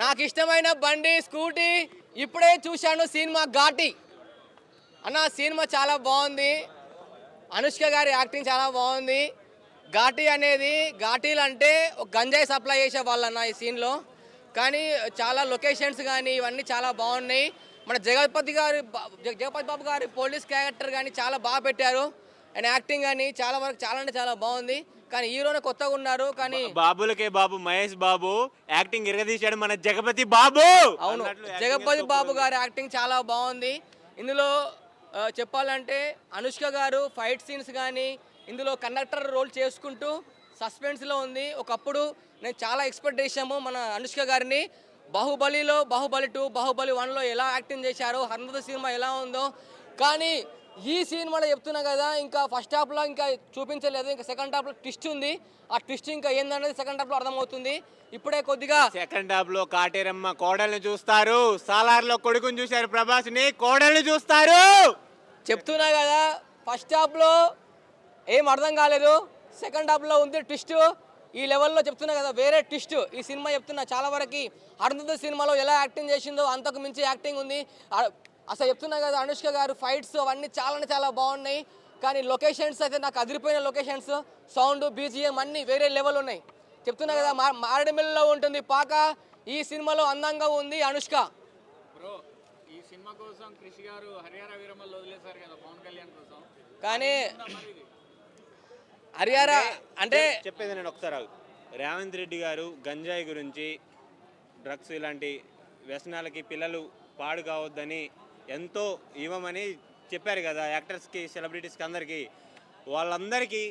నాకు ఇష్టమైన బండి స్కూటీ. ఇప్పుడే చూశాను సినిమా ఘాటి. అన్న సినిమా చాలా బాగుంది. అనుష్క గారి యాక్టింగ్ చాలా బాగుంది. ఘాటి అనేది ఘాటీలు అంటే ఒక గంజాయి సప్లై చేసే వాళ్ళన్న ఈ సీన్లో. కానీ చాలా లొకేషన్స్ కానీ ఇవన్నీ చాలా బాగున్నాయి. మన జగపతి బాబు గారి పోలీస్ క్యారెక్టర్ కానీ చాలా బాగా పెట్టారు. అండ్ యాక్టింగ్ కానీ చాలా వరకు చాలా అంటే చాలా బాగుంది. కానీ హీరోనే కొత్తగా ఉన్నారు. కానీ బాబులకే బాబు మహేష్ బాబు యాక్టింగ్ ఇరగదీశాడు మన జగపతి బాబు. అవును, జగపతి బాబు గారి యాక్టింగ్ చాలా బాగుంది. ఇందులో చెప్పాలంటే అనుష్క గారు ఫైట్ సీన్స్ కానీ ఇందులో కండక్టర్ రోల్ చేసుకుంటూ సస్పెన్స్లో ఉంది. ఒకప్పుడు నేను చాలా ఎక్స్పెక్ట్ చేశాము మన అనుష్క గారిని. బాహుబలిలో, బాహుబలి 2, బాహుబలి 1లో ఎలా యాక్టింగ్ చేశారో, హనుమత సినిమా ఎలా ఉందో. కానీ ఈ సినిమాలో చెప్తున్నా కదా, ఇంకా ఫస్ట్ హాఫ్లో ఇంకా చూపించలేదు. ఇంకా సెకండ్ హాఫ్లో ట్విస్ట్ ఉంది. ఆ ట్విస్ట్ ఇంకా ఏందనేది సెకండ్ హాఫ్లో అర్థమవుతుంది. ఇప్పుడే కొద్దిగా సెకండ్ హాఫ్ లో కాటేరమ్మ కోడల్ని చూస్తారు, సాలార్లో కొడుకుని చూశారు, ప్రభాస్ని కోడల్ని చూస్తారు. చెప్తున్నా కదా, ఫస్ట్ హాఫ్లో ఏం అర్థం కాలేదు. సెకండ్ హాఫ్లో ఉంది ట్విస్ట్. ఈ లెవెల్లో చెప్తున్నా కదా, వేరే ట్విస్ట్ ఈ సినిమా. చెప్తున్నా చాలా వరకు అరుంధతి సినిమాలో ఎలా యాక్టింగ్ చేసిందో అంతకు మించి యాక్టింగ్ ఉంది. అసలు చెప్తున్నా కదా, అనుష్క గారు ఫైట్స్ అవన్నీ చాలా చాలా బాగున్నాయి. కానీ లొకేషన్స్ అయితే నాకు అదిరిపోయిన లొకేషన్స్, సౌండ్, బీజిఎం అన్నీ వేరే లెవెల్ ఉన్నాయి. చెప్తున్నా కదా, మారేడుమిల్లిలో ఉంటుంది పాక. ఈ సినిమాలో అందంగా ఉంది అనుష్క. బ్రో, ఈ సినిమా కోసం క్రిష్ గారు హరియారా వీరమల్లు వదిలేశారు కదా పవన్ కళ్యాణ్ కోసం. కానీ హరియారా అంటే చెప్పేది నేను ఒకసారి రేవంత్ రెడ్డి గారు గంజాయి గురించి, డ్రగ్స్ ఇలాంటి వ్యసనాలకి పిల్లలు పాడు కావద్దని ఎంతో ఇవ్వమని చెప్పారు కదా యాక్టర్స్కి, సెలబ్రిటీస్కి, అందరికీ. వాళ్ళందరికీ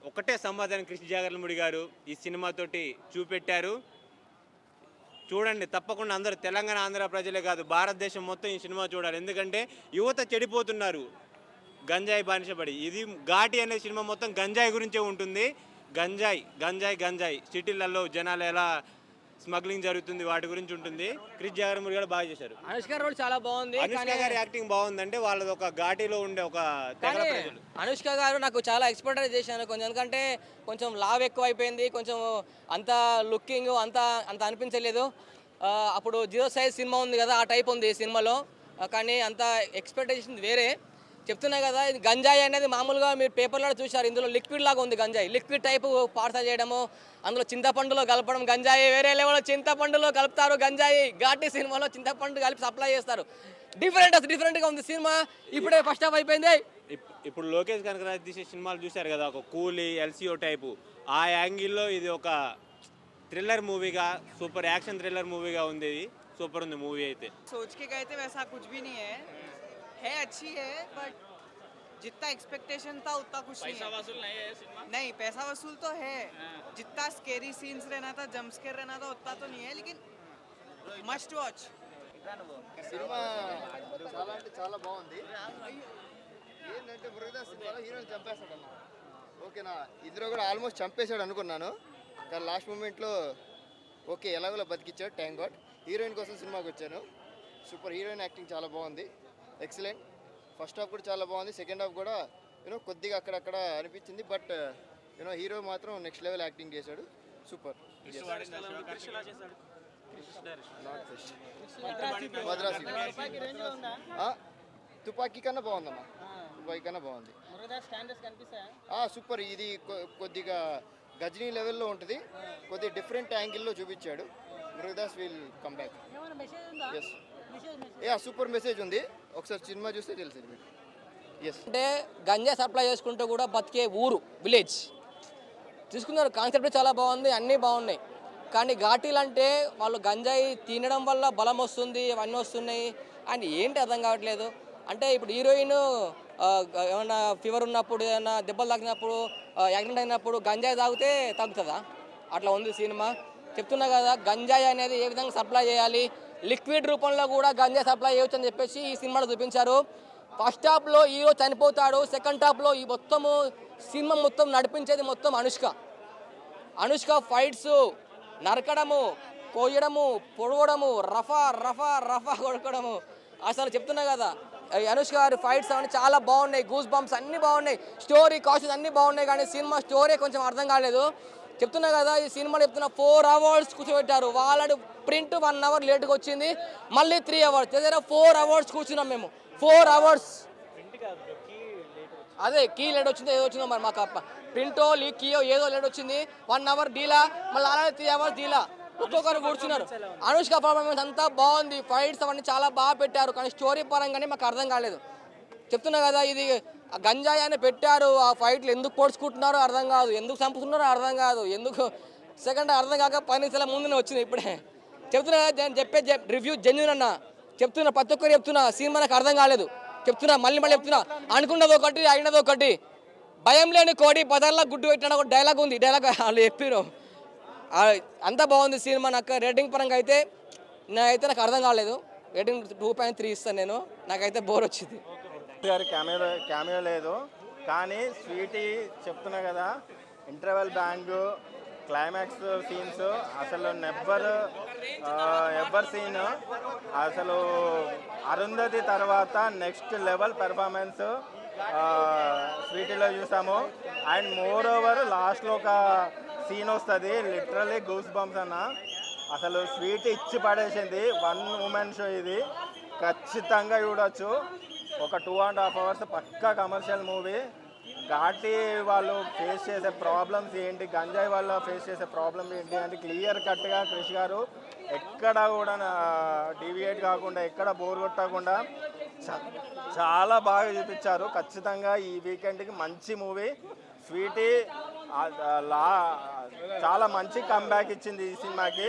ఒకటే సమాధానం కృష్ణ జాగర్లముడి గారు ఈ సినిమాతోటి చూపెట్టారు. చూడండి, తప్పకుండా అందరూ తెలంగాణ ఆంధ్ర ప్రజలే కాదు భారతదేశం మొత్తం ఈ సినిమా చూడాలి. ఎందుకంటే యువత చెడిపోతున్నారు గంజాయి బానిసపడి. ఇది ఘాటి అనే సినిమా మొత్తం గంజాయి గురించే ఉంటుంది. గంజాయి గంజాయి గంజాయి సిటీలలో జనాలు ఎలా స్మగ్లింగ్ జరుగుతుంది వాటి గురించి ఉంటుంది. క్రిష్ జాగర్లముడి కూడా బాగా చేశారు. అనుష్క రోల్ చాలా బాగుంది. అనుష్క గారి యాక్టింగ్ బాగుందంటే వాళ్ళది ఒక ఘాటీలో ఉండే ఒక తెగల ప్రజలు. అనుష్క గారు నాకు చాలా ఎక్స్పెక్ట్ చేశాను కొంచెం. ఎందుకంటే కొంచెం లావ్ ఎక్కువ అయిపోయింది, కొంచెం అంత లుకింగ్ అంత అనిపించలేదు. అప్పుడు 0 సైజ్ సినిమా ఉంది కదా, ఆ టైప్ ఉంది ఈ సినిమాలో. కానీ అంత ఎక్స్పెక్టేషన్ వేరే. చెప్తున్నా కదా, ఇది గంజాయి అనేది మామూలుగా మీరు పేపర్లో చూశారు. ఇందులో లిక్విడ్ లాగా ఉంది గంజాయి. లిక్విడ్ టైపు పార్సల్ చేయడము, అందులో చింతపండులో కలపడం. గంజాయి వేరే లెవెల్లో చింతపండులో కలుపుతారు. గంజాయి ఘాటి సినిమాలో చింతపండు కలిపి సప్లై చేస్తారు. డిఫరెంట్గా ఉంది సినిమా. ఇప్పుడే ఫస్ట్ హాఫ్ అయిపోయింది. ఇప్పుడు లోకేష్ కనకరాజ్ తీసే సినిమాలు చూశారు కదా, ఒక కూలీ, ఎల్సీఓ టైపు. ఆ యాంగిల్లో ఇది ఒక థ్రిల్లర్ మూవీగా, సూపర్ యాక్షన్ థ్రిల్లర్ మూవీగా ఉంది. ఇది సూపర్ ఉంది మూవీ అయితే. सोच के गए थे वैसा कुछ भी नहीं है अच्छी है, बट जितना एक्सपेक्टेशन था उतना कुछ नहीं पैसा है. वसूल नहीं है सिनेमा. नहीं, पैसा वसूल तो है. जितना स्केरी सीन्स रहना था, जंप स्केयर रहना था, उतना तो नहीं है, लेकिन मस्ट वॉच. సినిమా చాలా అంటే చాలా బాగుంది. ఏంటంటే మురుగదాస్ సినిమాలో హీరోని చంపేస్తాడు అన్న. ఓకేనా, ఇందులో కూడా ఆల్మోస్ట్ చంపేశాడు అనుకున్నాను. కానీ లాస్ట్ మూమెంట్లో ఓకే ఎలాగోలా బతికిచ్చాడు, థ్యాంక్ గాడ్. హీరోయిన్ కోసం సినిమాకి వచ్చాను. సూపర్, హీరోయిన్ యాక్టింగ్ చాలా బాగుంది, ఎక్సలెంట్. ఫస్ట్ హాఫ్ కూడా చాలా బాగుంది, సెకండ్ హాఫ్ కూడా కొద్దిగా అక్కడక్కడ అనిపించింది. బట్ హీరో మాత్రం నెక్స్ట్ లెవెల్ యాక్టింగ్ చేశాడు. సూపర్. మద్రాసి తుపాకీ కన్నా బాగుందమ్మా, తుపాకీ కన్నా బాగుంది. సూపర్. ఇది కొద్దిగా గజనీ లెవెల్లో ఉంటుంది, కొద్దిగా డిఫరెంట్ యాంగిల్లో చూపించాడు. Murugadoss will come back. Yes, super message ఉంది. ఒకసారి సినిమా చూస్తే తెలిసింది మీకు. ఎస్, అంటే గంజా సప్లై చేసుకుంటూ కూడా బతికే ఊరు, విలేజ్ తీసుకున్నారు. కాన్సెప్ట్ చాలా బాగుంది, అన్నీ బాగున్నాయి. కానీ ఘాటీలు అంటే వాళ్ళు గంజాయి తినడం వల్ల బలం వస్తుంది, అవన్నీ వస్తున్నాయి. అండ్ ఏంటి అర్థం కావట్లేదు. అంటే ఇప్పుడు హీరోయిన్ ఏమన్నా ఫీవర్ ఉన్నప్పుడు, ఏమన్నా దెబ్బలు తాకినప్పుడు, యాక్సిడెంట్ అయినప్పుడు గంజాయి తాగితే తగ్గుతుందా? అట్లా ఉంది సినిమా. చెప్తున్నా కదా, గంజాయి అనేది ఏ విధంగా సప్లై చేయాలి, లిక్విడ్ రూపంలో కూడా గంజాయి సప్లై చేయవచ్చు అని చెప్పేసి ఈ సినిమాలో చూపించారు. ఫస్ట్ హాఫ్లో హీరో చనిపోతాడు, సెకండ్ హాఫ్లో ఈ మొత్తము సినిమా మొత్తం నడిపించేది మొత్తం అనుష్క ఫైట్స్, నరకడము, కోయడము, పొడవడము, రఫా రఫా రఫా కొడకడము. అసలు చెప్తున్నా కదా, అనుష్క గారి ఫైట్స్ అవన్నీ చాలా బాగున్నాయి, గూస్ బంప్స్ అన్నీ బాగున్నాయి, స్టోరీ కాస్ట్యూమ్స్ అన్నీ బాగున్నాయి. కానీ సినిమా స్టోరీ కొంచెం అర్థం కాలేదు. చెప్తున్నా కదా ఈ సినిమాలో చెప్తున్నా 4 అవర్స్ కూర్చోబెట్టారు. వాళ్ళ ప్రింట్ 1 అవర్ లేట్గా వచ్చింది, మళ్ళీ 3 అవర్స్ దగ్గర 4 అవర్స్ కూర్చున్నాం మేము. 4 అవర్స్ అదే కీ లేట్ వచ్చిందో ఏదో వచ్చిందో మరి మాకు ప్రింటో కీయో ఏదో లేట్ వచ్చింది. 1 అవర్ డీలా, మళ్ళీ అలాగే 3 అవర్స్ డీలా, ఒక్కొక్కరు కూర్చున్నారు. అనుష్క పర్ఫార్మెన్స్ అంతా బాగుంది, ఫైట్స్ అవన్నీ చాలా బాగా పెట్టారు, కానీ స్టోరీ పరంగానే మాకు అర్థం కాలేదు. చెప్తున్నా కదా ఇది గంజాయి అని పెట్టారు, ఆ ఫైట్లు ఎందుకు పొడుచుకుంటున్నారో అర్థం కాదు, ఎందుకు చంపుతున్నారో అర్థం కాదు, ఎందుకు సెకండ్ అర్థం కాక 10 నిమిషాల ముందునే వచ్చింది. ఇప్పుడే చెప్తున్నా కదా, చెప్పే రివ్యూ జెన్యూన్ అన్న చెప్తున్నా, ప్రతి ఒక్కరు చెప్తున్నా, సినిమా నాకు అర్థం కాలేదు చెప్తున్నా, మళ్ళీ చెప్తున్నా, అనుకున్నది ఒకటి అయినది ఒకటి. భయం లేని కోడి పదార్లా గుడ్డు పెట్టిన ఒక డైలాగ్ ఉంది, డైలాగ్ వాళ్ళు చెప్పారు. అంతా బాగుంది సినిమా. నాకు రేటింగ్ పరంగా అయితే నాకు అర్థం కాలేదు, రేటింగ్ 2.3 ఇస్తాను నేను. నాకైతే బోర్ వచ్చింది. గారి క్యామియో లేదు, కానీ స్వీటీ చెప్తున్నా కదా, ఇంటర్వెల్ బ్యాంగ్, క్లైమాక్స్ సీన్స్ అసలు ఎవ్వర్ సీన్. అసలు అరుంధతి తర్వాత నెక్స్ట్ లెవెల్ పెర్ఫార్మెన్స్ స్వీటీలో చూసాము. అండ్ మోర్ ఓవర్ లాస్ట్లో ఒక సీన్ వస్తుంది, లిటరల్లీ గూస్ బంప్స్ అన్న. అసలు స్వీటీ ఇచ్చి పడేసింది. 1 ఉమెన్ షో ఇది, ఖచ్చితంగా చూడొచ్చు. ఒక 2.5 అవర్స్ పక్కా కమర్షియల్ మూవీ. ఘాటి వాళ్ళు ఫేస్ చేసే ప్రాబ్లమ్స్ ఏంటి, గంజాయి వాళ్ళు ఫేస్ చేసే ప్రాబ్లమ్స్ ఏంటి అంటే క్లియర్ కట్గా క్రిష్ గారు ఎక్కడ కూడా డీవియేట్ కాకుండా, ఎక్కడ బోర్ కొట్టకుండా చాలా బాగా చూపించారు. ఖచ్చితంగా ఈ వీకెండ్కి మంచి మూవీ. స్వీటీ చాలా మంచి కంబ్యాక్ ఇచ్చింది ఈ సినిమాకి.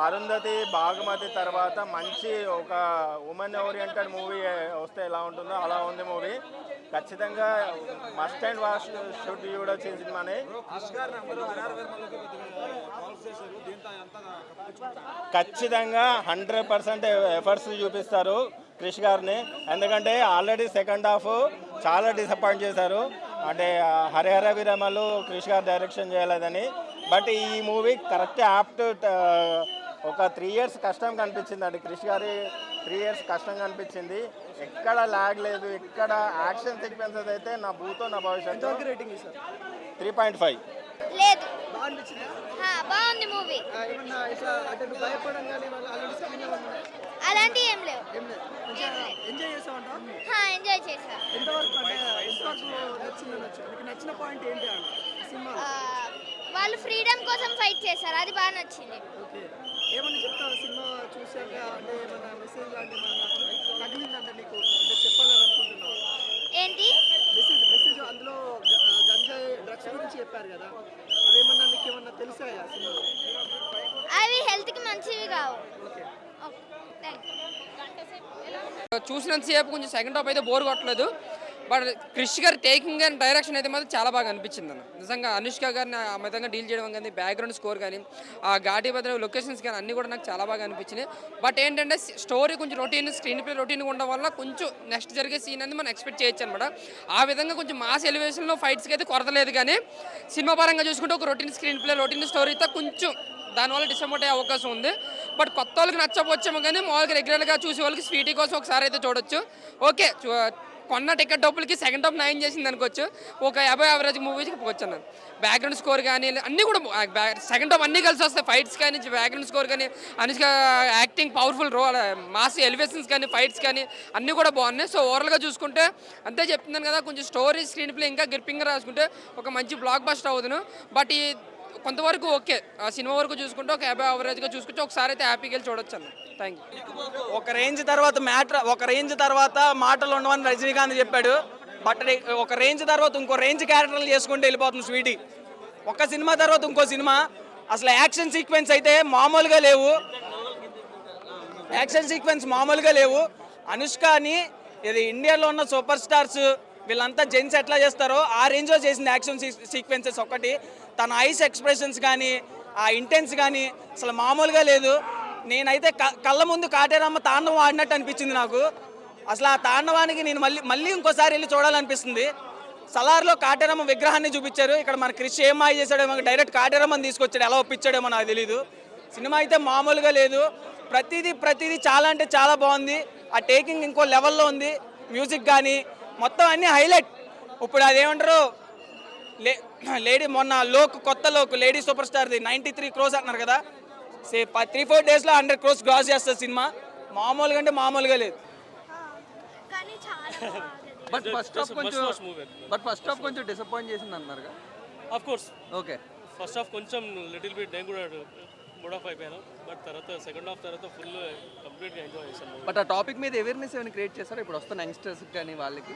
అరుంధతి, బాగుమతి తర్వాత మంచి ఒక ఉమెన్ ఓరియంటెడ్ మూవీ వస్తే ఎలా ఉంటుందో అలా ఉంది మూవీ. ఖచ్చితంగా మస్ట్ అండ్ వాచ్ షుడ్ చూడొచ్చు ఈ సినిమాని. ఖచ్చితంగా 100% ఎఫర్ట్స్ చూపిస్తారు క్రిష్ గారిని. ఎందుకంటే ఆల్రెడీ సెకండ్ హాఫ్ చాలా డిసప్పాయింట్ చేశారు. అంటే హరిహర వీరమలు క్రిష్ గారు డైరెక్షన్ చేయలేదని. బట్ ఈ మూవీ కరెక్ట్ యాప్ట్. ఒక 3 years కష్టం కనిపించింది అండి, క్రిష్ గారి 3 years కష్టం కనిపించింది. ఎక్కడ లాగ్ లేదు, ఎక్కడ యాక్షన్ సీక్వెన్సెస్ అయితే నా భూతో నా భవిష్యత్తు. 3.5 లేదు. బాగుంది మూవీ. అలాంటి ఏం లేవు. ఎంజాయ్ చేసా. వాళ్ళు ఫ్రీడమ్ కోసం ఫైట్ చేశారు, అది బాగా నచ్చింది. ఏమన్నా చెప్తావా సినిమా చూసాక? అంటే ఏమన్నా మెసేజ్ లాంటి తగిలిందంటే నీకు, అంటే చెప్పాలని అనుకుంటున్నావు? ఏంటి మెసేజ్ అందులో గంజాయి డ్రగ్స్ గురించి చెప్పారు కదా, అవేమన్నా నీకు ఏమన్నా తెలిసాయా సినిమా? అవి హెల్త్కి మంచివి కావు. చూసినంతసేపు కొంచెం సెకండ్ హాఫ్ అయితే బోర్ కొట్టలేదు. బట్ క్రిష్ గారి టేకింగ్ అండ్ డైరెక్షన్ అయితే మాత్రం చాలా బాగా అనిపించింది అన్న. నిజంగా అనుష్క గారిని ఆ విధంగా డీల్ చేయడం కానీ, బ్యాక్గ్రౌండ్ స్కోర్ కానీ, ఆ ఘాటి భద్ర లొకేషన్స్ కానీ అన్నీ కూడా నాకు చాలా బాగా అనిపించినాయి. బట్ ఏంటంటే స్టోరీ కొంచెం రొటీన్, స్క్రీన్ ప్లే రొటీన్గా ఉండడం వల్ల కొంచెం నెక్స్ట్ జరిగే సీన్ అనేది మనం ఎక్స్పెక్ట్ చేయొచ్చు అనమాట. ఆ విధంగా కొంచెం మాస్ ఎలివేషన్లో ఫైట్స్కి అయితే కొరత లేదు, కానీ సినిమా పరంగా చూసుకుంటే ఒక రొటీన్ స్క్రీన్ ప్లే, రొటీన్ స్టోరీతో కొంచెం దానివల్ల డిసప్పాయింట్ అయ్యే అవకాశం ఉంది. బట్ కొత్త వాళ్ళకి నచ్చకపోవచ్చేమో, కానీ మామూలుగా రెగ్యులర్గా చూసే వాళ్ళకి స్వీటీ కోసం ఒకసారి అయితే చూడొచ్చు. ఓకే, కొన్న టికెట్ డబ్బులకి సెకండ్ హాఫ్ 9 చేసింది అనుకోవచ్చు. ఒక 50 యావరేజ్ మూవీకి పోవచ్చు అన్నాను. బ్యాక్గ్రౌండ్ స్కోర్ కానీ అన్నీ కూడా సెకండ్ హాఫ్ అన్నీ కలిసి వస్తాయి. ఫైట్స్ కానీ, బ్యాక్గ్రౌండ్ స్కోర్ కానీ, Anushka acting powerful role, mass elevations కానీ, ఫైట్స్ కానీ అన్నీ కూడా బాగున్నాయి. సో ఓవరాల్గా చూసుకుంటే అంతే చెప్తున్నాను కదా, కొంచెం స్టోరీ, స్క్రీన్ ప్లే ఇంకా గ్రిప్పింగ్గా రాసుకుంటే ఒక మంచి బ్లాక్ బస్టర్ అవుతును. బట్ ఈ కొంతవరకు ఓకే, ఆ సినిమా వరకు చూసుకుంటే ఒక 50 యావరేజ్గా చూసుకుంటే ఒకసారి అయితే హ్యాపీగా వెళ్ళి చూడొచ్చు అన్న. Thank you. ఒక రేంజ్ తర్వాత మాటలు ఉండవని రజనీకాంత్ చెప్పాడు. బట్ ఒక రేంజ్ తర్వాత ఇంకో రేంజ్ క్యారెక్టర్లు చేసుకుంటూ వెళ్ళిపోతుంది స్వీటీ. ఒక సినిమా తర్వాత ఇంకో సినిమా. అసలు యాక్షన్ సీక్వెన్స్ అయితే మామూలుగా లేవు. అనుష్కని ఇది ఇండియాలో ఉన్న సూపర్ స్టార్స్ వీళ్ళంతా జెంట్స్ ఎట్లా చేస్తారో ఆ రేంజ్లో చేసింది యాక్షన్ సీక్వెన్సెస్. ఒకటి తన ఐస్ ఎక్స్ప్రెషన్స్ కానీ, ఆ ఇంటెన్స్ కానీ అసలు మామూలుగా లేదు. నేనైతే కళ్ళ ముందు కాటేరమ్మ తాండవం ఆడినట్టు అనిపించింది నాకు. అసలు ఆ తాండవానికి నేను మళ్ళీ ఇంకోసారి వెళ్ళి చూడాలనిపిస్తుంది. సలార్లో కాటేరమ్మ విగ్రహాన్ని చూపించారు, ఇక్కడ మన క్రిష్ ఏం మాయ చేశాడేమో, డైరెక్ట్ కాటేరమ్మని తీసుకొచ్చాడు, ఎలా ఒప్పించాడేమో నాకు తెలీదు. సినిమా అయితే మామూలుగా లేదు. ప్రతిదీ చాలా అంటే చాలా బాగుంది. ఆ టేకింగ్ ఇంకో లెవెల్లో ఉంది. మ్యూజిక్ కానీ మొత్తం అన్నీ హైలైట్. ఇప్పుడు అదేమంటారు, లేడీ మొన్న కొత్త లేడీ సూపర్ స్టార్ది 93 crores అంటున్నారు కదా, 3-4 daysలో 100 crores క్రాస్ చేస్తుంది సినిమా. మామూలుగా అంటే మామూలుగా లేదు. కానీ చాలా బాగుంది. బట్ ఫస్ట్ హాఫ్ కొంచెం డిసప్పాయింట్ చేసింది అన్నారు. Of course okay, first half కొంచెం లిటిల్ బిట్ నేను కూడా మూడ్ ఆఫ్ అయిపోయాను. బట్ తర్వాత సెకండ్ హాఫ్ తర్వాత ఫుల్ కంప్లీట్గా ఎంజాయ్ చేశాను. బట్ ఆ టాపిక్ మీద అవేర్నెస్ ఏమైనా క్రియేట్ చేస్తారా ఇప్పుడు వస్తున్న యంగ్స్టర్స్ కానీ వాళ్ళకి?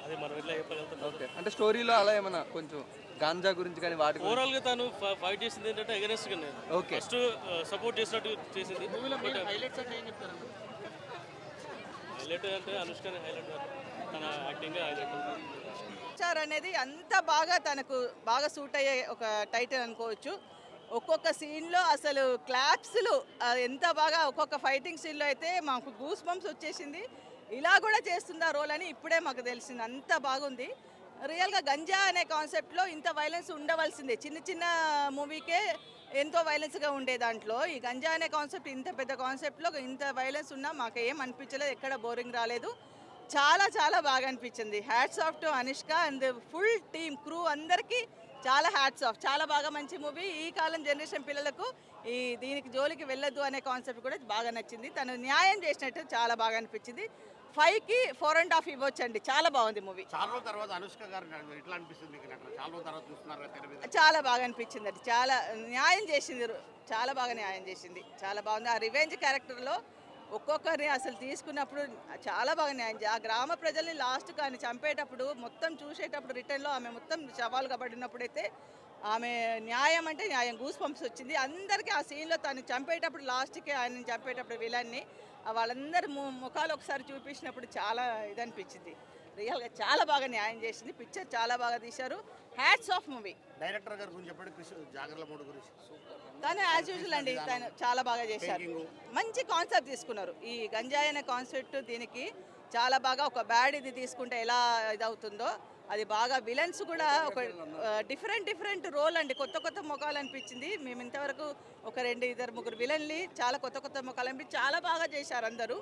అది మనం ఎట్లా చెప్పగలుగుతాం. ఓకే, అంటే స్టోరీలో అలా ఏమైనా కొంచెం గాంజా గురించి కానీ వాటి గురించి? ఓవరాల్గా తను ఫైట్ చేసింది ఏంటంటే అగెనెస్ట్గా నేను ఓకే, ఫస్ట్ సపోర్ట్ చేసినట్టు చేసింది. హైలైట్ అంటే అనుష్కని హైలైట్ తన యాక్టింగ్ హైలైట్. చార్ అనేది అంత బాగా తనకు బాగా సూట్ అయ్యే ఒక టైటిల్ అనుకోవచ్చు. ఒక్కొక్క సీన్లో అసలు క్లాప్స్లు ఎంత బాగా, ఒక్కొక్క ఫైటింగ్ సీన్లో అయితే మాకు గూస్ బంప్స్ వచ్చేసింది. ఇలా కూడా చేస్తుందా రోల్ అని ఇప్పుడే మాకు తెలిసింది. అంత బాగుంది. రియల్గా గంజా అనే కాన్సెప్ట్లో ఇంత వైలెన్స్ ఉండవలసిందే. చిన్న చిన్న మూవీకే ఎంతో వైలెన్స్గా ఉండే దాంట్లో ఈ గంజా అనే కాన్సెప్ట్, ఇంత పెద్ద కాన్సెప్ట్లో ఇంత వైలెన్స్ ఉన్నా మాకు ఏం అనిపించలేదు, ఎక్కడ బోరింగ్ రాలేదు. చాలా చాలా బాగా అనిపించింది. Hats off to Anushka and full team crew అందరికీ చాలా హ్యాట్స్ ఆఫ్. చాలా బాగా మంచి మూవీ. ఈ కాలం జనరేషన్ పిల్లలకు దీనికి జోలికి వెళ్ళొద్దు అనే కాన్సెప్ట్ కూడా బాగా నచ్చింది. తను న్యాయం చేసినట్టు చాలా బాగా అనిపించింది. 5కి 4.5 ఇవ్వచ్చండి. చాలా బాగుంది మూవీ. చాలా రోజుల తర్వాత అనుష్క గారు ఎట్లా అనిపిస్తుంది? చాలా రోజుల తర్వాత చూస్తున్నారు. చాలా బాగా అనిపించింది. అది చాలా న్యాయం చేసింది. చాలా బాగా న్యాయం చేసింది. చాలా బాగుంది. ఆ రివెంజ్ క్యారెక్టర్లో ఒక్కొక్కరిని అసలు తీసుకున్నప్పుడు చాలా బాగా న్యాయం ఆ గ్రామ ప్రజల్ని లాస్ట్ కానీ చంపేటప్పుడు మొత్తం చూసేటప్పుడు రిటర్న్లో ఆమె మొత్తం సవాలుగా పడినప్పుడైతే ఆమె న్యాయం అంటే న్యాయం గూస్ పంప్స్ వచ్చింది అందరికీ. ఆ సీన్లో తను చంపేటప్పుడు లాస్ట్కి ఆయన చంపేటప్పుడు విలన్ని వాళ్ళందరి ముఖాలు ఒకసారి చూపించినప్పుడు చాలా ఇదనిపించింది. రియల్గా చాలా బాగా న్యాయం చేసింది. పిక్చర్ చాలా బాగా తీశారు. Hats off movie. డైరెక్టర్ గారి గురించి చెప్పండి. జాగ్రత్త మూడు గురించి తను యాజ్ యూజువల్ అండి, తను చాలా బాగా చేశారు. మంచి కాన్సెప్ట్ తీసుకున్నారు. ఈ గంజాయి అనే కాన్సెప్ట్ దీనికి చాలా బాగా ఒక బ్యాడ్ ఇది తీసుకుంటే ఎలా ఇదవుతుందో అది బాగా. విలన్స్ కూడా ఒక డిఫరెంట్ రోల్ అండి. కొత్త ముఖాలు అనిపించింది. మేము ఇంతవరకు ఒక 2-3 విలన్లు చాలా కొత్త ముఖాలు అనిపించి చాలా బాగా చేశారు అందరూ.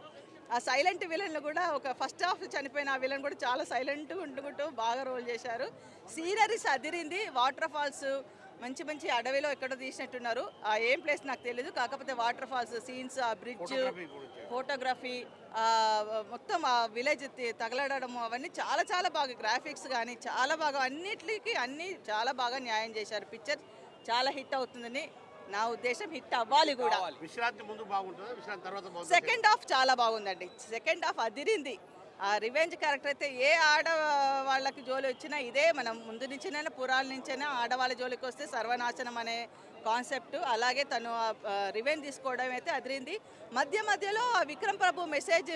ఆ సైలెంట్ విలన్లు కూడా ఒక ఫస్ట్ హాఫ్ చనిపోయిన ఆ విలన్ కూడా చాలా సైలెంట్గా ఉంటుకుంటూ బాగా రోల్ చేశారు. సీనరీస్ అదిరింది. వాటర్ ఫాల్స్ మంచి అడవిలో ఎక్కడో తీసినట్టున్నారు. ఆ ఏం ప్లేస్ నాకు తెలియదు. కాకపోతే వాటర్ ఫాల్స్ సీన్స్, ఆ బ్రిడ్జ్, ఫోటోగ్రఫీ, మొత్తం ఆ విలేజ్ తగలడము అవన్నీ చాలా బాగా. గ్రాఫిక్స్ కానీ చాలా బాగా, అన్నిటికీ అన్నీ చాలా బాగా న్యాయం చేశారు. పిక్చర్ చాలా హిట్ అవుతుందని నా ఉద్దేశం. హిట్ అవ్వాలి కూడా. విశ్రాంతి ముందు బాగుంటుంది, విశ్రాంతి తర్వాత సెకండ్ హాఫ్ చాలా బాగుందండి. సెకండ్ హాఫ్ అదిరింది. ఆ రివెంజ్ క్యారెక్టర్ అయితే ఏ ఆడవాళ్ళకి జోలి వచ్చినా ఇదే. మనం ముందు నుంచినైనా పురాల నుంచైనా ఆడవాళ్ళ జోలికి వస్తే సర్వనాశనం అనే కాన్సెప్ట్. అలాగే తను రివెంజ్ తీసుకోవడం అయితే అదిరింది. మధ్యలో విక్రమ్ ప్రభు మెసేజ్,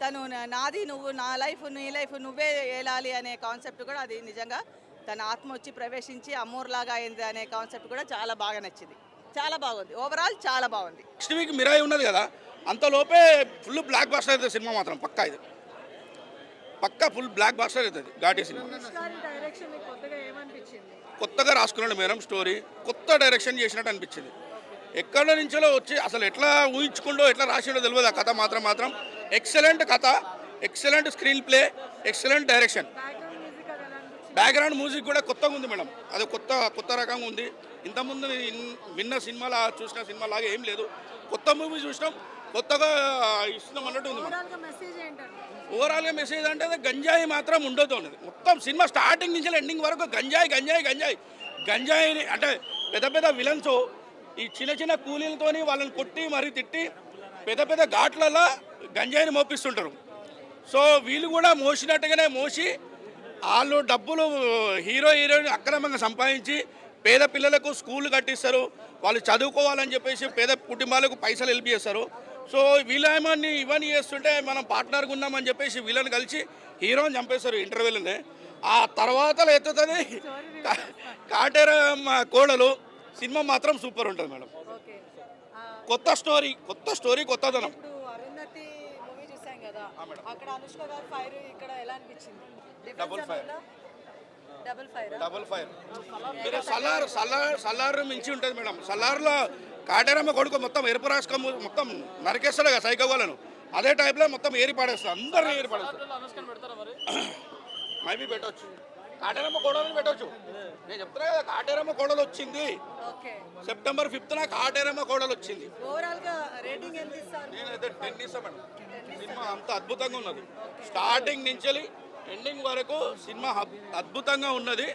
తను నాది నువ్వు, నా లైఫ్ నీ లైఫ్ నువ్వే ఏలాలి అనే కాన్సెప్ట్ కూడా అది నిజంగా తన ఆత్మ వచ్చి ప్రవేశించి అమ్మూర్లాగా అయింది అనే కాన్సెప్ట్ కూడా చాలా బాగా నచ్చింది. చాలా బాగుంది. ఓవరాల్ చాలా బాగుంది. నెక్స్ట్ వీక్ మిరాయి ఉన్నది కదా, అంతలోపే ఫుల్ బ్లాక్ బాస్టర్ అవుతుంది సినిమా మాత్రం పక్కా. ఇది పక్కా ఫుల్ బ్లాక్ బాస్టర్ అవుతుంది ఘాటీ సినిమా. కొత్తగా రాసుకున్నాడు మేడం స్టోరీ, కొత్త డైరెక్షన్ చేసినట్టు అనిపించింది. ఎక్కడి నుంచో వచ్చి అసలు ఎట్లా ఊహించుకుంటూ ఎట్లా రాసిండో తెలియదు. ఆ కథ మాత్రం ఎక్సలెంట్ కథ, excellent screen play, excellent direction. Background music కూడా కొత్తగా ఉంది మేడం. అది కొత్త రకంగా ఉంది. ఇంతకుముందు విన్న సినిమాలా చూసిన సినిమా లాగా ఏం లేదు. కొత్త మూవీ చూసినాం, కొత్తగా ఇస్తున్నాం అన్నట్టు ఉంది. ఓవరాల్గా మెసేజ్ అంటే గంజాయి మాత్రం ఉండదు అన్నది. మొత్తం సినిమా స్టార్టింగ్ నుంచి ఎండింగ్ వరకు గంజాయిని అంటే పెద్ద విలన్స్ ఈ చిన్న కూలీలతోని వాళ్ళని కొట్టి మరీ తిట్టి పెద్ద ఘాట్లలో గంజాయిని మోపిస్తుంటారు. సో వీళ్ళు కూడా మోసినట్టుగానే మోసి వాళ్ళు డబ్బులు హీరోయిన్ అక్రమంగా సంపాదించి పేద పిల్లలకు స్కూల్ కట్టిస్తారు. వాళ్ళు చదువుకోవాలని చెప్పేసి పేద కుటుంబాలకు పైసలు హెల్ప్ చేస్తారు. సో వీళ్ళేమని ఇవన్నీ చేస్తుంటే మనం పార్ట్నర్గా ఉన్నామని చెప్పేసి వీళ్ళని కలిసి హీరోని చంపేస్తారు ఇంటర్వ్యూలోనే. ఆ తర్వాత ఎత్తుతుంది కాటేర కోడలు. సినిమా మాత్రం సూపర్ ఉంటుంది మేడం. కొత్త స్టోరీ కొత్తదనం. డబుల్ ఫైర్ మీరు సలార్ మించి ఉంటుంది మేడం. సలార్లో కాటేరమ్మ కొడుకు మొత్తం ఎరుపు రాసుకొని మొత్తం నరికేస్తాడు కదా సైకో వాళ్ళను. అదే టైప్లో మొత్తం ఏరి పాడేస్తారు, అందరినీ ఏరి పాడేస్తారు. మైబీ పెట్టవచ్చు. కాటేరమ్మ కోడలు పెట్టవచ్చు. నేను చెప్తున్నా కదా, కాటేరమ్మ కోడలు వచ్చింది. సెప్టెంబర్ 5th కాటేరమ్మ కోడలు వచ్చింది. నేనైతే 10 ఇస్తాను మేడం. సినిమా అంత అద్భుతంగా ఉన్నది. స్టార్టింగ్ నుంచి ఎండింగ్ వరకు సినిమా అద్భుతంగా ఉన్నది.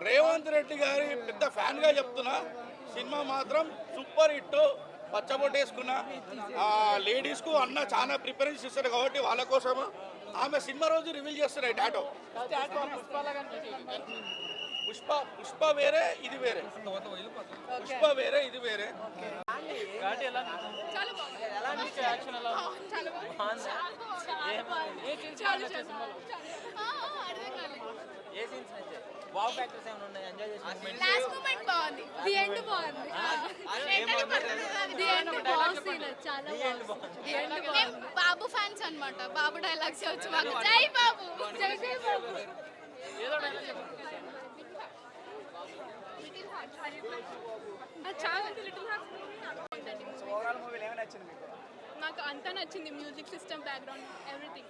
రేవంత్ రెడ్డి గారి పెద్ద ఫ్యాన్గా చెప్తున్నా. సినిమా మాత్రం సూపర్ హిట్. పచ్చబొట్టేసుకున్న లేడీస్కు అన్న చాలా ప్రిఫరెన్స్ ఇస్తారు కాబట్టి వాళ్ళ కోసం ఆమె సినిమా రోజు రివీల్ చేస్తారు టాటో. పుష్ప వేరే ఇది వేరే, పుష్ప వేరే ఇది వేరే. బాబు ఫ్యాన్స్ అన్నమాట. బాబు డైలాగ్స్ వచ్చు మాకు. జై బాబు, జై జై బాబు. నాకు అంతా నచ్చింది. Music system, background, everything.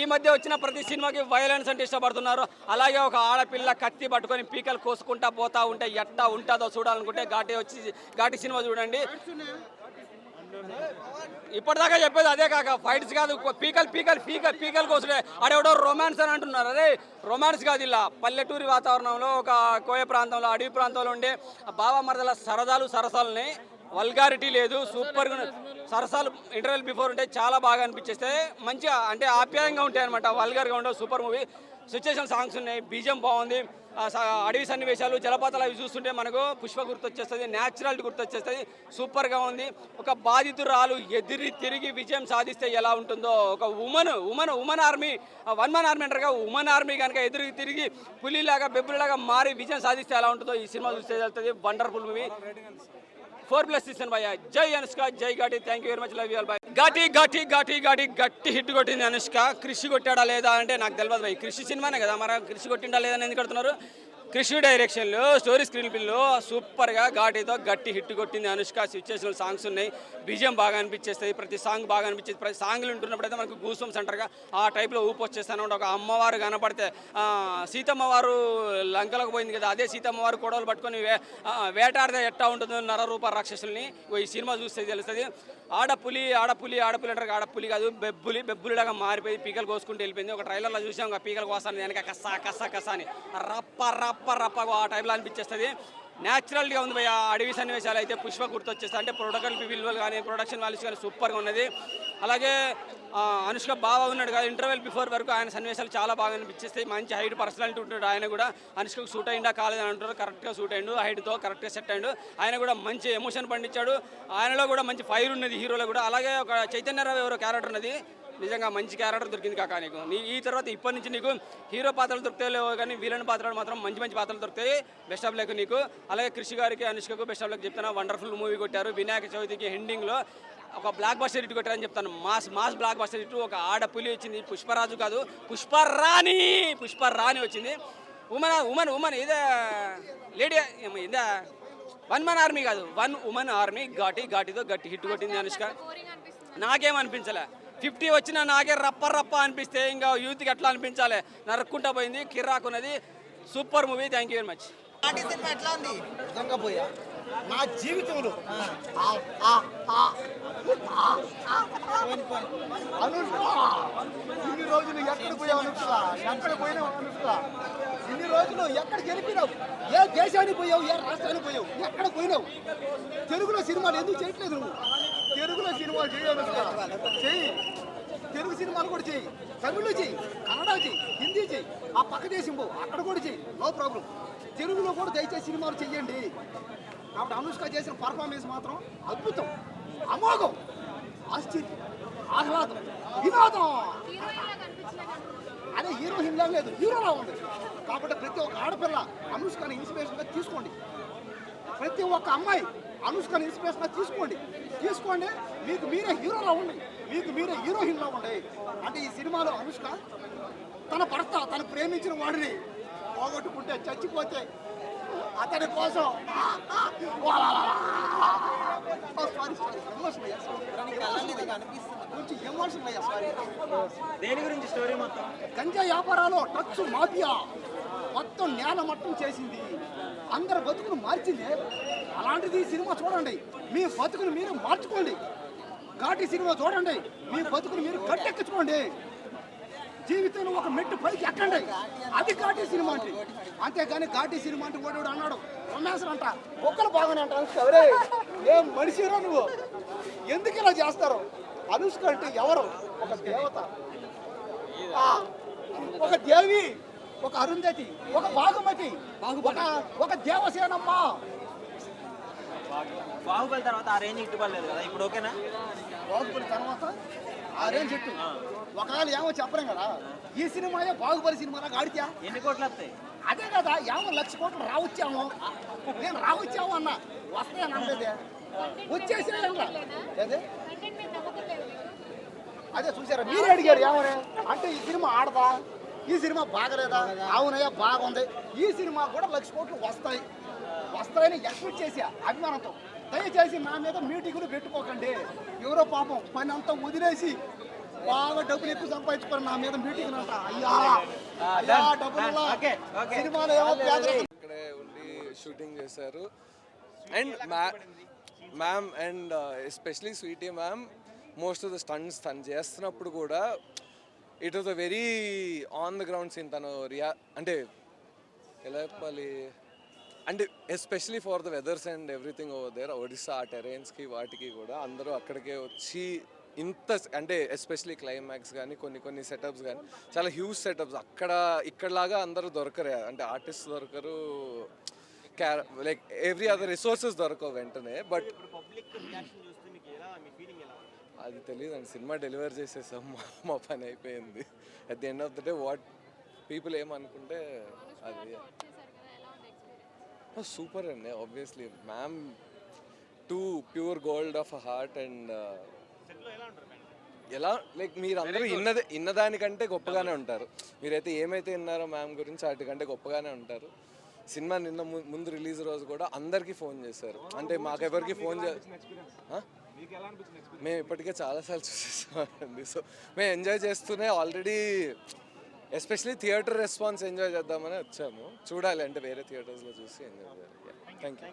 ఈ మధ్య వచ్చిన ప్రతి సినిమాకి వైలెన్స్ అంటే ఇష్టపడుతున్నారు. అలాగే ఒక ఆడపిల్ల కత్తి పట్టుకొని పీకలు కోసుకుంటా పోతా ఉంటే ఎట్టా ఉంటుందో చూడాలనుకుంటే ఘాటి సినిమా చూడండి. ఇప్పటిదాకా చెప్పేది అదే కాక ఫైట్స్ కాదు, పీకలు కోసుడే. ఆడెవడో రొమాన్స్ అని అంటున్నారు. అరే రొమాన్స్ కాదు, ఇలా పల్లెటూరి వాతావరణంలో ఒక కోయ ప్రాంతంలో, అడవి ప్రాంతంలో ఉండే బావ మరదల సరసాలని వల్గారిటీ లేదు. సూపర్గా సరసాలు ఇంటర్వెల్ బిఫోర్ ఉంటే చాలా బాగా అనిపించేస్తే మంచిగా అంటే ఆప్యాయంగా ఉంటాయి అనమాట. వల్గర్గా ఉండవు. Super movie. సిచ్యుయేషన్ సాంగ్స్ ఉన్నాయి, బీజం బాగుంది, అడవి సన్నివేశాలు, జలపాతాలు అవి చూస్తుంటే మనకు పుష్ప గుర్తొచ్చేస్తుంది, న్యాచురాలిటీ గుర్తొచ్చేస్తుంది. సూపర్గా ఉంది. ఒక బాధితురాలు ఎదిరి తిరిగి విజయం సాధిస్తే ఎలా ఉంటుందో, ఒక ఉమెన్ ఆర్మీ, 1 man ఆర్మీ అంటారుగా, ఉమెన్ ఆర్మీ కనుక ఎదురు తిరిగి పులిలాగా బెబ్బులాగా మారి విజయం సాధిస్తే ఎలా ఉంటుందో ఈ సినిమా చూస్తే వెళ్తుంది. Wonderful movie. 4+ ఇస్తాను భయ్య. జై అనుష్క, జై Ghaati. Thank you very much. Love you all. Bye. Ghaati గట్టి హిట్ కొట్టింది అనుష్క. కృషి కొట్టాడా లేదా అంటే నాకు తెలియదు భయ్. కృషి సినిమానే కదా, మరి కృషి కొట్టిండా లేదా అని ఎందుకు కడుతున్నారు? కృషి డైరెక్షన్లో, స్టోరీ స్క్రీన్ ప్లేలో సూపర్గా ఘాటితో గట్టి హిట్ కొట్టింది అనుష్క. సిచ్యుయేషనల్ సాంగ్స్ ఉన్నాయి, బీజియం బాగా అనిపించేస్తుంది, ప్రతి సాంగ్ బాగా అనిపించేది. ప్రతి సాంగ్లు ఉంటున్నప్పుడైతే మనకు గూస్ సెంటర్గా ఆ టైప్లో ఊపు వచ్చేస్తాను. ఒక అమ్మవారు కనపడితే, సీతమ్మ వారు లంకలకు పోయింది కదా, అదే సీతమ్మ వారు కొడవలు పట్టుకొని వేటాడితే ఎట్టా ఉంటుందో నరరూప రాక్షసుల్ని ఈ సినిమా చూస్తే తెలుస్తుంది. ఆడపులి అంటారు, ఆడపులి కాదు, బెబ్బులిలాగా మారిపోయి పీకలు కోసుకుంటూ వెళ్ళిపోయింది. ఒక ట్రైలర్లో చూసాం, ఒక పీకలు కోస్తాను వెనక కస్సా అని రప్ప ఆ టైప్లో అనిపించేస్తుంది. న్యాచురల్గా ఉంది భయ్య. అడవి సన్నివేశాలు అయితే పుష్ప గుర్తొచ్చేస్తాయి. అంటే విలువలు కానీ, ప్రొడక్షన్ వాల్యూస్ కానీ సూపర్గా ఉన్నది. అలాగే అనుష్క బాగా ఉన్నాడు కదా, ఇంటర్వెల్ బిఫోర్ వరకు ఆయన సన్నివేశాలు చాలా బాగా అనిపించేస్తాయి. మంచి హైట్ పర్సనాలిటీ ఉంటాడు ఆయన కూడా. అనుష్కకు సూట్ అయిందా కాలేదని అంటారు, కరెక్ట్గా సూట్ అయ్యిండు, హైట్తో కరెక్ట్గా సెట్ అయ్యిండు. ఆయన కూడా మంచి ఎమోషన్ పండించాడు. ఆయనలో కూడా మంచి ఫైర్ ఉన్నది హీరోలో కూడా. అలాగే ఒక చైతన్యరావు ఎవరో క్యారెక్టర్ ఉన్నది, నిజంగా మంచి క్యారెక్టర్ దొరికింది కాక నీకు. ఈ తర్వాత ఇప్పటి నుంచి నీకు హీరో పాత్రలు దొరుకుతాయో కానీ విలన్ పాత్రలు మాత్రం మంచి పాత్రలు దొరుకుతాయి. బెస్ట్ ఆఫ్ లక్ నీకు. అలాగే కృషి గారికి, అనుష్కకు బెస్ట్ ఆఫ్ లక్ చెప్తాను. వండర్ఫుల్ మూవీ కొట్టారు. వినాయక చవితికి ఎండింగ్లో ఒక బ్లాక్ బస్టర్ హిట్ కొట్టారని చెప్తాను. Mass block buster hit. ఒక ఆడపులి వచ్చింది, పుష్పరాజు కాదు, పుష్పరాణి వచ్చింది. ఉమెన్ ఇదే లేడీ, ఇదే 1 man ఆర్మీ కాదు, 1 woman ఆర్మీ. ఘాటితో గట్టి హిట్ కొట్టింది అనుష్క. నాకేమనిపించలే. 50 వచ్చినా నాకే రప్ప అనిపిస్తే ఇంకా యూత్కి ఎట్లా అనిపించాలి, నరుక్కుంటా పోయింది, కిర్రాకున్నది. Super movie. Thank you very much. ఎట్లా ఉంది? నిజంగా పోయా నా జీవితంలో ఇన్ని రోజులు ఎక్కడ పోయావు అనుష్క? ఎక్కడ పోయినావు అనుష్క? ఇన్ని రోజులు ఎక్కడ గెలిపినావు? ఏ దేశానికి పోయావు? ఏ రాష్ట్రానికి పోయావు? ఎక్కడ పోయినావు? తెలుగులో సినిమాలు ఎందుకు చేయట్లేదు నువ్వు? తెలుగులో సినిమాలు చెయ్యి, తెలుగు సినిమాలు కూడా చెయ్యి, తమిళ్లో చెయ్యి, కన్నడ చెయ్యి, హిందీ చెయ్యి, ఆ పక్క దేశం పో, అక్కడ కూడా చెయ్యి, నో ప్రాబ్లం. తెలుగులో కూడా దయచేసి సినిమాలు చెయ్యండి. కాబట్టి అనుష్క చేసిన పర్ఫార్మెన్స్ మాత్రం అద్భుతం, అమోఘం, ఆశ్చర్యం, ఆహ్లాదం, వినోదం. అదే హీరోయిన్ లేదు, హీరోలా ఉంది. కాబట్టి ప్రతి ఒక్క ఆడపిల్ల అనుష్కని ఇన్స్పిరేషన్గా తీసుకోండి. ప్రతి ఒక్క అమ్మాయి అనుష్కని ఇన్స్పిరేషన్గా తీసుకోండి. మీకు మీరే హీరోలా ఉండి, మీకు మీరే హీరోయిన్లా ఉండే. అంటే ఈ సినిమాలో అనుష్క తన భర్త, తను ప్రేమించిన వాడిని పోగొట్టుకుంటే, చచ్చిపోతే అతని కోసం కొంచెం ఎమోషన్ అయ్యా సారీ. దేని గురించి స్టోరీ మొత్తం? గంజా వ్యాపారాలు టచ్ మాఫియా మొత్తం నేల మట్టం చేసింది, అందరు బతుకులు మార్చింది. అలాంటిది ఈ సినిమా చూడండి, మీ బతుకులు మీరు మార్చుకోండి. ఘాటి సినిమా చూడండి, మీ బతుకులు మీరు కట్టెక్కించుకోండి. జీవితంలో ఒక మెట్టు పైకి ఎక్కండి, అది ఘాటి సినిమా అంటే. అంతేగాని ఘాటి సినిమా అంటే ఓడి అన్నాడు రొమాన్సర్ అంట, ఒక్కరు బాగానే అంటారు. ఎవరే ఏం మనిషిరా నువ్వు, ఎందుకు ఇలా చేస్తారు? అనుష్క అంటే ఎవరు? ఒక దేవత, ఒక దేవి, ఒక అరుంధతి, ఒక భాగమతి, ఒక దేవసేనమ్మ. బాహుబలి తర్వాత ఆ రేంజ్ ఇట్టుకోలేదు కదా, ఇప్పుడు ఓకేనా? బాహుబలి తర్వాత ఆ రేంజ్ ఇట్టు ఒకవేళ ఏమో చెప్పలేం కదా. ఈ సినిమాయే బాహుబలి సినిమా గాడితే ఎన్ని కోట్లు వస్తాయి? అదే కదా, ఏమో 1,00,000 కోట్లు రావచ్చాము. నేను రావచ్చాము అన్న, వస్తాయని అనలేదే, వచ్చేసే అదే చూసారా మీరు అడిగారు ఏమని. అంటే ఈ సినిమా ఆడదా, ఈ సినిమా బాగలేదా? అవునయ్యా బాగుంది. ఈ సినిమా కూడా 1,00,000 కోట్లు వస్తాయని ఎక్స్పెక్ట్ చేసా అభిమానంతో. దయచేసి నా మీద మీటింగులు పెట్టుకోకండి. ఎవరో పాపం పని అంతా వదిలేసి బాగా డబ్బులు ఎక్కువ సంపాదించుకొని నా మీద మీటింగ్ అంట. అయ్యా డబ్బులు సినిమాలో ఏమో ఇక్కడే ఉండి షూటింగ్ చేశారు. And ma'am and especially Sweety ma'am most of the stunts తను చేస్తున్నప్పుడు కూడా it was a very on the ground scene. తను అంటే ఎలా చెప్పాలి అంటే especially for the weathers and everything over there, Odisha ఆ టెరైన్స్కి వాటికి కూడా అందరూ అక్కడికే వచ్చి ఇంత అంటే ఎస్పెషలీ క్లైమాక్స్ కానీ కొన్ని సెటప్స్ కానీ చాలా హ్యూజ్ సెటప్స్. ఇక్కడలాగా అందరూ దొరకరు, అంటే ఆర్టిస్ట్ దొరకరు, లైక్ ఎవ్రీ అదర్ రిసోర్సెస్ దొరకవు వెంటనే. బట్ అది తెలియదండి, సినిమా డెలివర్ చేసేసాం, మా పని అయిపోయింది. At the end of the day what people ఏమనుకుంటే అది సూపర్ అండి. Obviously ma'am too pure gold of a heart. And ఎలా లైక్ మీరు అందరూ ఇన్నదానికంటే గొప్పగానే ఉంటారు. మీరైతే ఏమైతే విన్నారో మ్యామ్ గురించి వాటికంటే గొప్పగానే ఉంటారు. సినిమా నిన్న ముందు రిలీజ్ రోజు కూడా అందరికీ ఫోన్ చేశారు. అంటే మాకెవరికి ఫోన్ మేము ఇప్పటికే చాలాసార్లు చూసేసామండి. సో మేము ఎంజాయ్ చేస్తూనే already especially theatre response enjoy చేద్దామని వచ్చాము. చూడాలి అంటే వేరే థియేటర్స్లో చూసి ఎంజాయ్ చేయాలి. Thank you.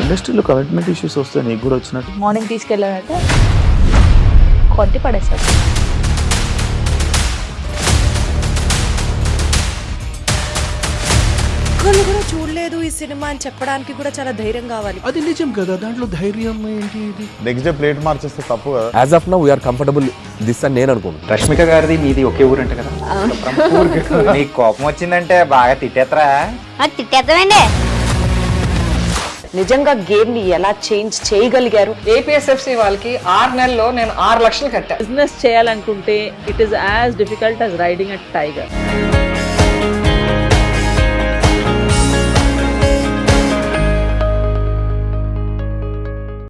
ఇండస్ట్రీలో కమిట్మెంట్ ఇష్యూస్ వస్తే నీకు కూడా వచ్చినట్టు మార్నింగ్ తీసుకెళ్ళాలంటే కొట్టి పడేస్తారు. ఒక్కళ్ళు కూడా చూడలేదు ఈ సినిమా అని చెప్పడానికి కూడా చాలా ధైర్యం కావాలి. అది నిజం కదా, దాంట్లో ధైర్యం ఏంటి? ఇది నెక్స్ట్ డే ప్లేట్ మార్చేస్తే తప్పు కదా. As of now we're comfortable this అని నేను అనుకుంటున్నాను. రష్మిక గారిది మీది ఒకే ఊరు అంటే కదా. నీకు కోపం వచ్చిందంటే బాగా తిట్టేత్తరా? తిట్టేద్దామండి. నిజంగా గేమ్ ని ఎలా చేంజ్ చేయగలిగారు? ఏపీఎస్ఎఫ్సి వాళ్ళకి 6 నెలల్లో నేను 6 లక్షలు కట్టా. బిజినెస్ చేయాలనుకుంటే it is as difficult as riding a tiger.